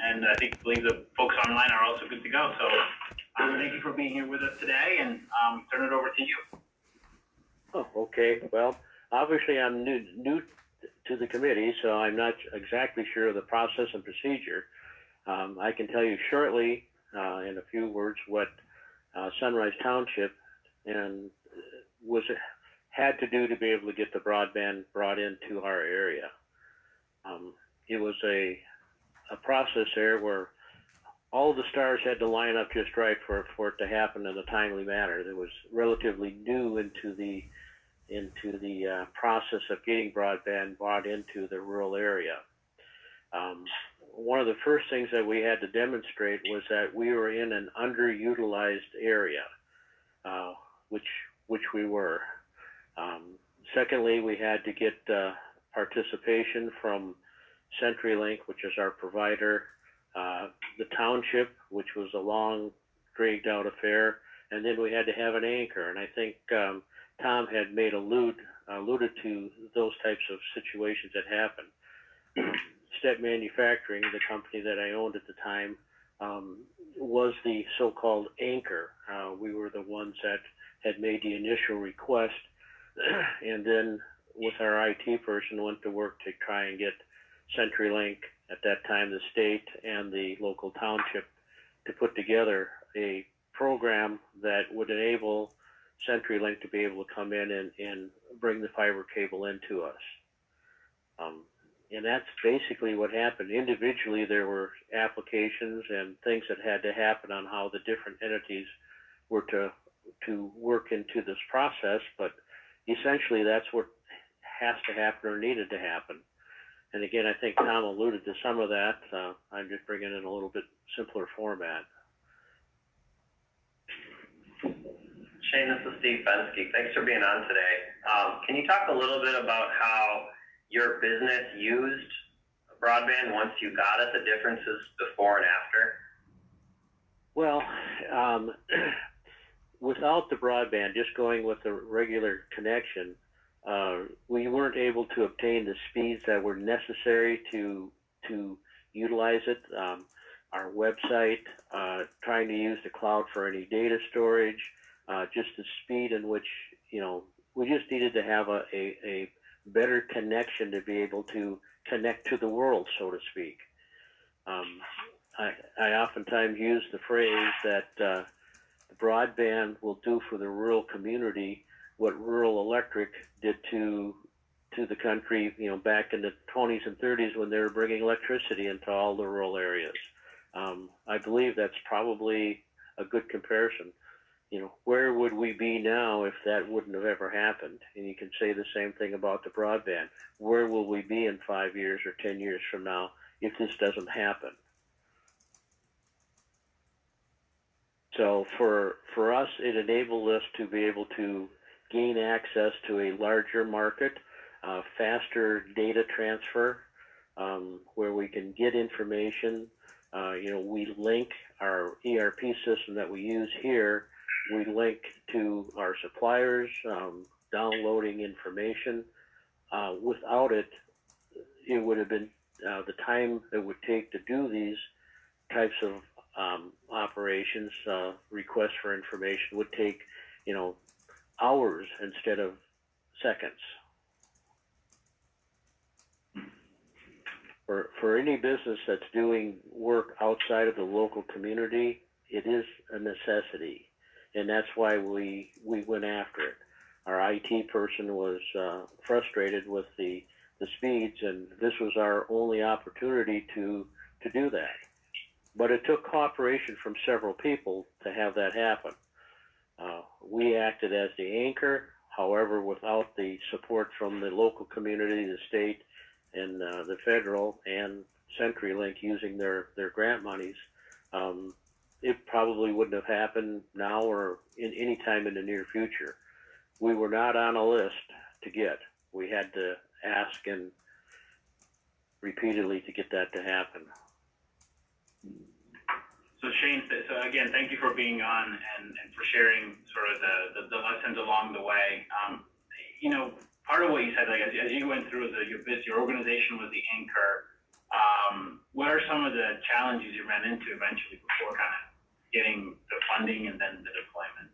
and I believe the folks online are also good to go. So thank you for being here with us today, and turn it over to you. Oh, okay. Well, obviously I'm new to the committee, so I'm not exactly sure of the process and procedure. I can tell you shortly, in a few words, what Sunrise Township had to do to be able to get the broadband brought into our area. It was a process there where all the stars had to line up just right for it to happen in a timely manner. That was relatively new into the process of getting broadband brought into the rural area. One of the first things that we had to demonstrate was that we were in an underutilized area, which we were. Secondly, we had to get participation from CenturyLink, which is our provider, the Township, which was a long, dragged-out affair, and then we had to have an anchor. And I think Tom had alluded to those types of situations that happened. Step Manufacturing, the company that I owned at the time, was the so-called anchor. We were the ones that had made the initial request, and then with our IT person went to work to try and get CenturyLink, at that time the state and the local township, to put together a program that would enable CenturyLink to be able to come in and bring the fiber cable into us. And that's basically what happened. Individually, there were applications and things that had to happen on how the different entities were to work into this process, but essentially that's what has to happen or needed to happen. And again, I think Tom alluded to some of that. I'm just bringing it in a little bit simpler format. Shane, this is Steve Fensky. Thanks for being on today. Can you talk a little bit about how your business used broadband once you got it, the differences before and after? Well, without the broadband, just going with the regular connection, we weren't able to obtain the speeds that were necessary to utilize it. Our website, trying to use the cloud for any data storage, just the speed in which, we just needed to have a better connection to be able to connect to the world, so to speak. I oftentimes use the phrase that the broadband will do for the rural community what rural electric did to the country, back in the 20s and 30s when they were bringing electricity into all the rural areas. I believe that's probably a good comparison. Where would we be now if that wouldn't have ever happened? And you can say the same thing about the broadband. Where will we be in 5 years or 10 years from now if this doesn't happen? So for us, it enabled us to be able to gain access to a larger market, faster data transfer, where we can get information. We link our ERP system that we use here. We link to our suppliers, downloading information. Without it, it would have been the time it would take to do these types of operations, requests for information would take, hours instead of seconds. For any business that's doing work outside of the local community, it is a necessity, and that's why we went after it. Our IT person was frustrated with the speeds, and this was our only opportunity to do that. But it took cooperation from several people to have that happen. We acted as the anchor. However, without the support from the local community, the state, and the federal, and CenturyLink using their grant monies, it probably wouldn't have happened now or in any time in the near future. We were not on a list to get. We had to ask and repeatedly to get that to happen. So Shane, so again, thank you for being on and for sharing sort of the lessons along the way. Part of what you said, like as you went through your organization was the anchor. what are some of the challenges you ran into eventually before kind of getting the funding and then the deployment?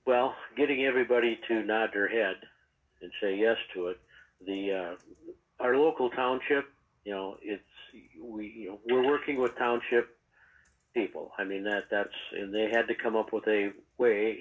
Well, getting everybody to nod their head and say yes to it. Our local township, we're working with township people. I mean, and they had to come up with a way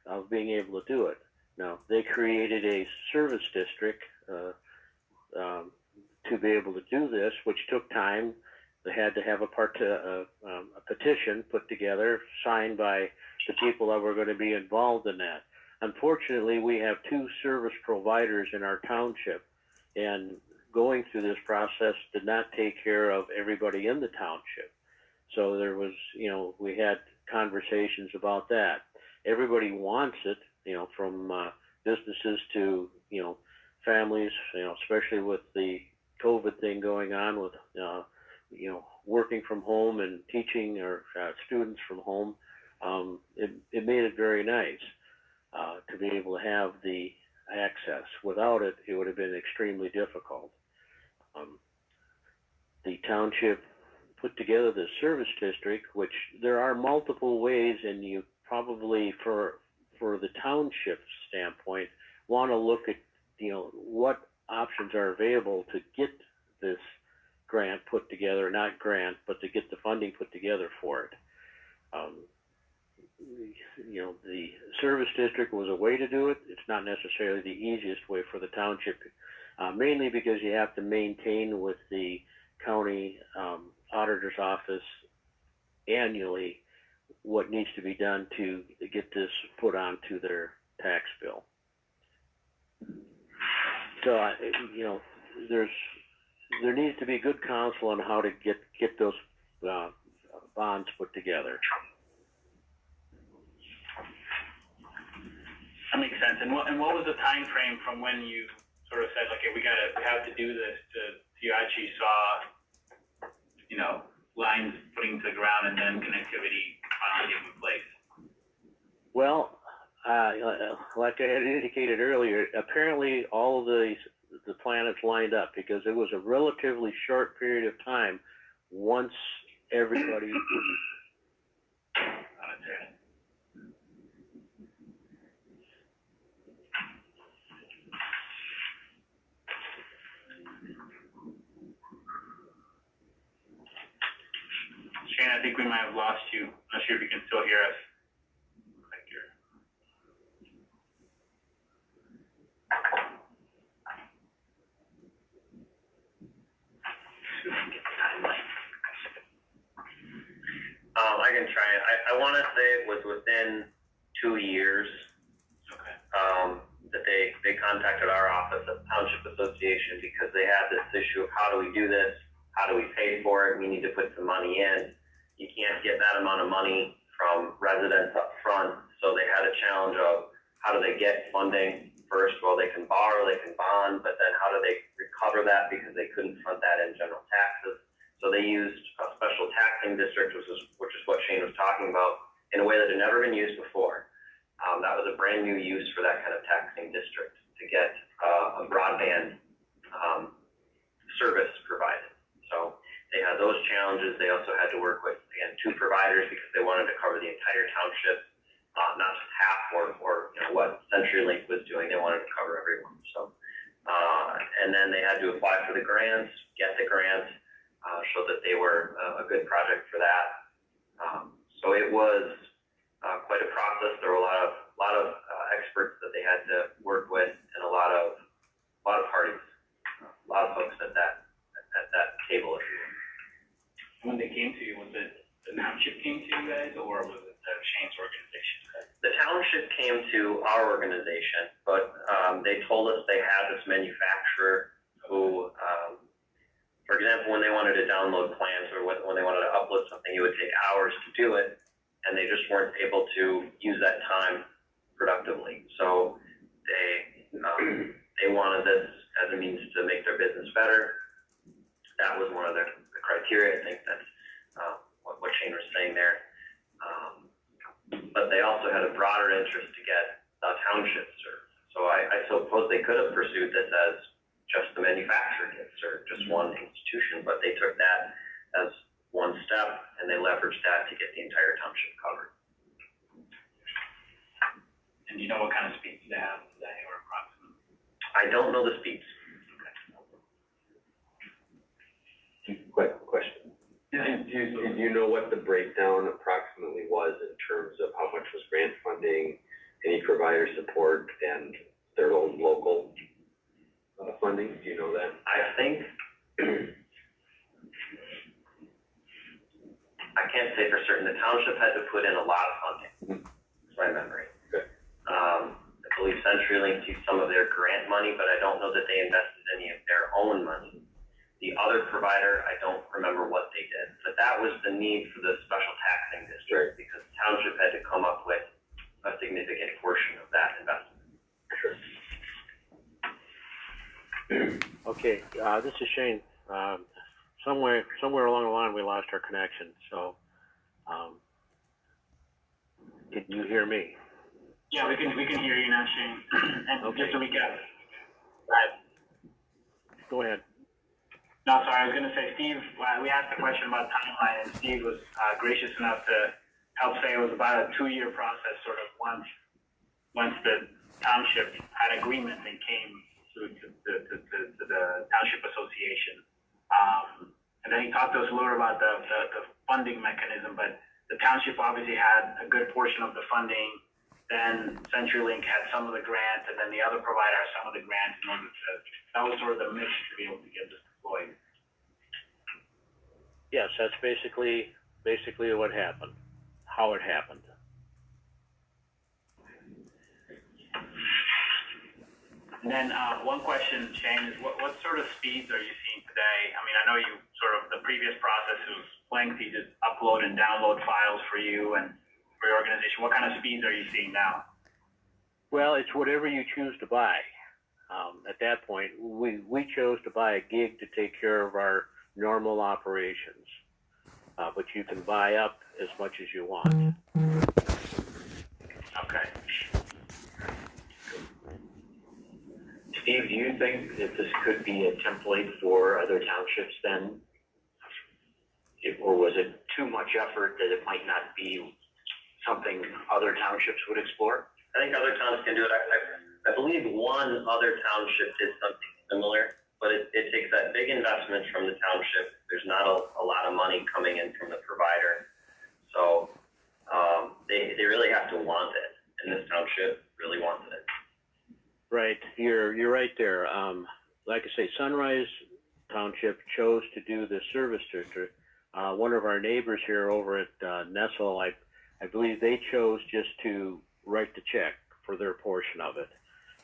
of being able to do it. Now, they created a service district to be able to do this, which took time. They had to have a petition put together, signed by the people that were going to be involved in that. Unfortunately, we have 2 service providers in our township, and going through this process did not take care of everybody in the township. So there was, we had conversations about that. Everybody wants it, from businesses to, families, especially with the COVID thing going on with, working from home and teaching our students from home. It made it very nice to be able to have the access. Without it, it would have been extremely difficult. The township put together the service district, which there are multiple ways, and you probably, for the township standpoint, want to look at, what options are available to get this grant put together, not grant, but to get the funding put together for it. The service district was a way to do it. It's not necessarily the easiest way for the township, mainly because you have to maintain with the county auditor's office annually what needs to be done to get this put onto their tax bill. So, there needs to be good counsel on how to get those bonds put together. That makes sense. And what was the time frame from when you sort of said, okay, we have to do this, to you actually saw, lines putting to the ground and then connectivity finally taking place? Well, like I had indicated earlier, apparently all of the planets lined up, because it was a relatively short period of time once everybody. Shane, I think we might have lost you. I'm not sure if you can still hear us. Like I can try it. I want to say it was within 2 years. Okay. That they contacted our office at the Township Association, because they had this issue of how do we do this? How do we pay for it? We need to put some money in. You can't get that amount of money from residents up front. So they had a challenge of how do they get funding first? Well, they can borrow, they can bond, but then how do they recover that, because they couldn't fund that in general taxes? So they used a special taxing district, which is what Shane was talking about, in a way that had never been used before. That was a brand new use for that kind of taxing district to get a broadband service provided. So they had those challenges. They also had to work with, again, 2 providers, because they wanted to cover the entire township, not just half or what CenturyLink was doing. They wanted to cover everyone. So, and then they had to apply for the grants, get the grant, show that they were a good project for that. So it was quite a process. There were a lot of experts that they had to work with, and a lot of parties, a lot of folks at that table, if you will. When they came to you, was it the township came to you guys, or was it the Shane's organization? The township came to our organization, but they told us they had this manufacturer who, for example, when they wanted to download plans or when they wanted to upload something, it would take hours to do it, and they just weren't able to use that time productively. So they wanted this as a means to make their business better. That was one of the criteria. I think that's what Shane was saying there. But they also had a broader interest to get the township served. So I suppose they could have pursued this as just the manufacturer gets or just one institution, but they took that as one step and they leveraged that to get the entire township covered. And do you know what kind of speeds they have today or approximately? I don't know the speeds. Quick question. Do you know what the breakdown approximately was in terms of how much was grant funding, any provider support, and their own local funding? Do you know that? I think, I can't say for certain, the township had to put in a lot of funding, is my memory. Okay. I believe CenturyLink used some of their grant money, but I don't know that they invested any of their own money. The other provider, I don't remember what they did, but that was the need for the special taxing district because the township had to come up with a significant portion of that investment. Sure. Okay, this is Shane. Somewhere along the line we lost our connection, so can you hear me? Yeah, we can hear you now, Shane. And Okay. just to recap. Go ahead. No, sorry, I was going to say, Steve, we asked a question about timeline, and Steve was gracious enough to help say it was about a 2-year process, sort of once the township had agreement and came to the township association. And then he talked to us a little about the funding mechanism, but the township obviously had a good portion of the funding. Then CenturyLink had some of the grant, and then the other provider has some of the grant in order to, that was sort of the mix to be able to get this deployed. Yes, that's basically what happened, how it happened. And then one question, Shane, is what sort of speeds are you seeing today? I mean, I know you sort of, the previous process was lengthy to upload and download files for you and for your organization. What kind of speeds are you seeing now? Well, it's whatever you choose to buy. At that point, we chose to buy a gig to take care of our normal operations, but you can buy up as much as you want. Okay. Steve, do you think that this could be a template for other townships then? Or was it too much effort that it might not be something other townships would explore? I think other towns can do it. I believe one other township did something similar, but it takes that big investment from the township. There's not a lot of money coming in from the provider. So they really have to want it, and this township really wanted it. Right, you're right there. Like I say, Sunrise Township chose to do the service district. One of our neighbors here over at Nestle, I believe they chose just to write the check for their portion of it.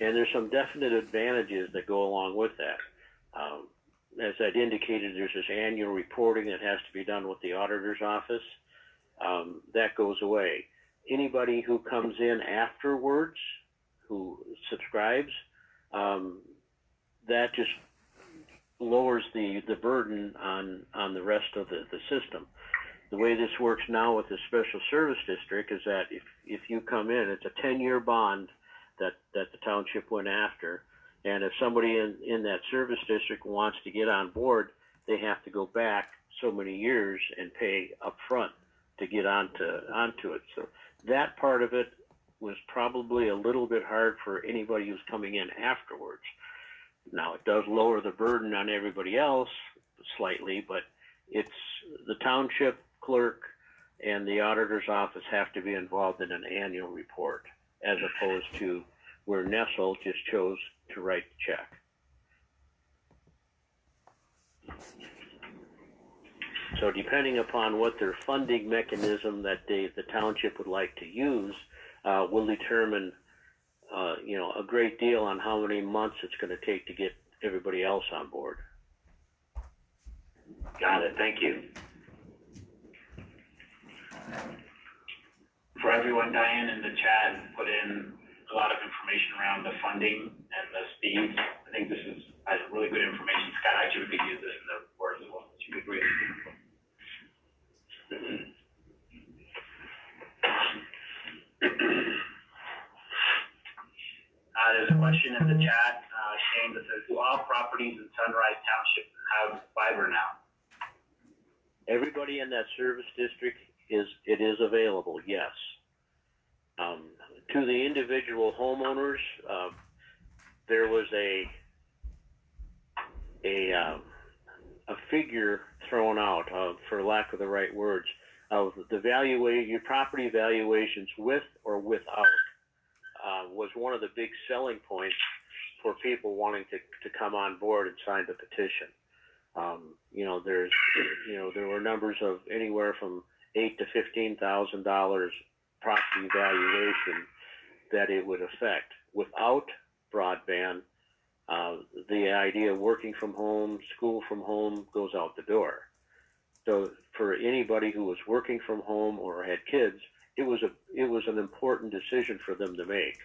And there's some definite advantages that go along with that. As I'd indicated, there's this annual reporting that has to be done with the auditor's office. That goes away. Anybody who comes in afterwards, who subscribes, that just lowers the burden on the rest of the system. The way this works now with the special service district is that if you come in, it's a 10-year bond that the township went after, and if somebody in that service district wants to get on board, they have to go back so many years and pay up front to get onto it. So that part of it was probably a little bit hard for anybody who's coming in afterwards. Now, it does lower the burden on everybody else slightly, but it's the township clerk and the auditor's office have to be involved in an annual report, as opposed to where Nestle just chose to write the check. So depending upon what their funding mechanism that the township would like to use, will determine a great deal on how many months it's going to take to get everybody else on board. Got it, thank you. For everyone, Diane in the chat put in a lot of information around the funding and the speeds. I think this is really good information. Scott, actually, we could use this in the report as well. You could read it. There's a question in the chat, Shane, that says, do all properties in Sunrise Township have fiber now? Everybody in that service district it is available, yes. To the individual homeowners, there was a figure thrown out, for lack of the right words, of your property valuations with or without, was one of the big selling points for people wanting to come on board and sign the petition. There were numbers of anywhere from $8,000 to $15,000 property valuation that it would affect. Without broadband, the idea of working from home, school from home goes out the door. So for anybody who was working from home or had kids, it was an important decision for them to make.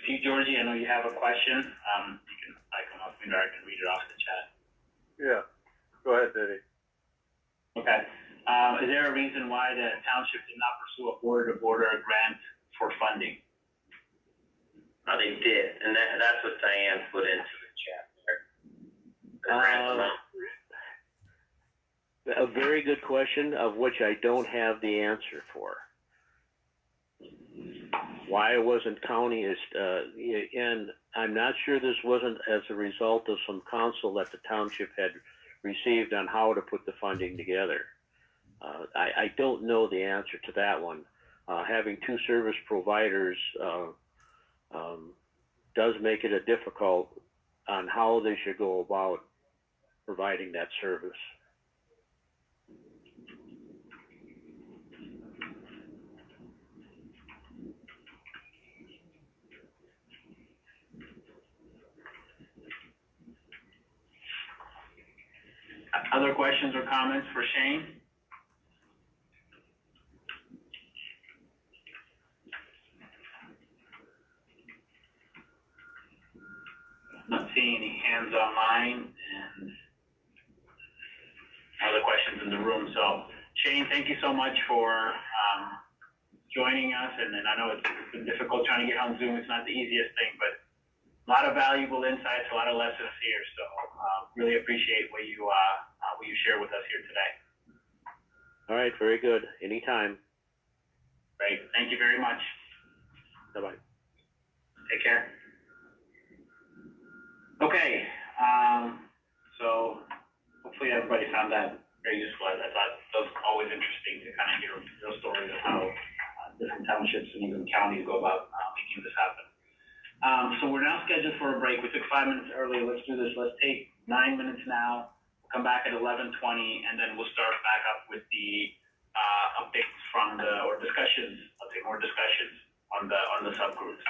Steve Georgie, I know you have a question. I come up and I can read it off the chat. Yeah, go ahead, Diddy. Okay. Is there a reason why the township did not pursue a border-to-border grant for funding? They did, and that's what Diane put into the chat there. A very good question, of which I don't have the answer for. Why it wasn't county is, and I'm not sure this wasn't as a result of some counsel that the township had received on how to put the funding together. I don't know the answer to that one. Having two service providers does make it difficult on how they should go about providing that service. Other questions or comments for Shane? Not seeing any hands online and other questions in the room. So Shane, thank you so much for joining us. And I know it's been difficult trying to get on Zoom. It's not the easiest thing, but a lot of valuable insights, a lot of lessons here. So really appreciate what you share with us here today. All right, very good. Anytime. Great. Thank you very much. Bye-bye. Take care. Okay. So hopefully everybody found that very useful. I thought that was always interesting to kind of hear real stories of how different townships and even counties go about making this happen. So we're now scheduled for a break. We took 5 minutes early. Let's do this. Let's take 9 minutes now. We'll come back at 11:20, and then we'll start back up with the updates from or discussions. I'll take more discussions on the subgroups.